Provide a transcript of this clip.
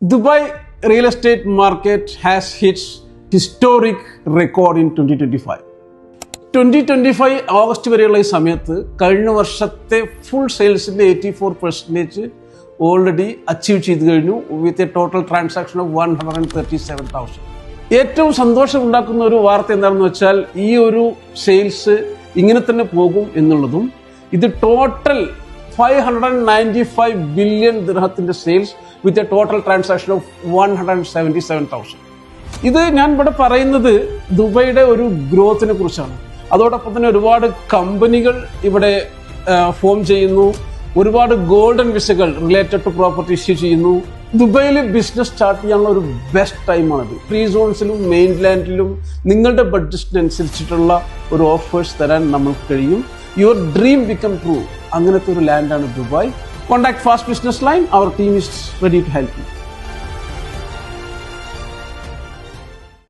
Dubai real estate market has hit historic record in 2025. 2025 August വരെയുള്ള ഈ സമയത്ത് കഴിഞ്ഞ വർഷത്തെ ഫുൾ സെയിൽസിൻ്റെ 84% ഓൾറെഡി അച്ചീവ് ചെയ്ത് കഴിഞ്ഞു വിത്ത് എ ടോട്ടൽ ട്രാൻസാക്ഷൻ ഓഫ് 137,000. ഏറ്റവും സന്തോഷം ഉണ്ടാക്കുന്ന ഒരു വാർത്ത എന്താണെന്ന് വെച്ചാൽ ഈ ഒരു സെയിൽസ് ഇങ്ങനെ തന്നെ പോകും എന്നുള്ളതും ഇത് ടോട്ടൽ 595 ബില്യൺ ദിർഹത്തിന്റെ sales with a total transaction of 177,000. ഇത് ഞാൻ ഇവിടെ പറയുന്നത് ദുബൈയുടെ ഒരു ഗ്രോത്തിനെ കുറിച്ചാണ്. അതോടൊപ്പം തന്നെ ഒരുപാട് കമ്പനികൾ ഇവിടെ ഫോം ചെയ്യുന്നു, ഒരുപാട് ഗോൾഡൻ വിസകൾ റിലേറ്റഡ് ടു പ്രോപ്പർട്ടി ഇഷ്യൂ ചെയ്യുന്നു. ദുബൈയിൽ ബിസിനസ് സ്റ്റാർട്ട് ചെയ്യാനുള്ള ഒരു ബെസ്റ്റ് ടൈമാണിത്. ഫ്രീ സോൺസിലും മെയിൻലാൻഡിലും നിങ്ങളുടെ ബഡ്ജറ്റിനനുസരിച്ചിട്ടുള്ള ഒരു ഓഫേഴ്സ് തരാൻ നമുക്ക് കഴിയും. Your dream become true. അങ്ങനത്തെ ഒരു ലാൻഡാണ് Dubai. Contact Fast Business Line. Our team is ready to help you.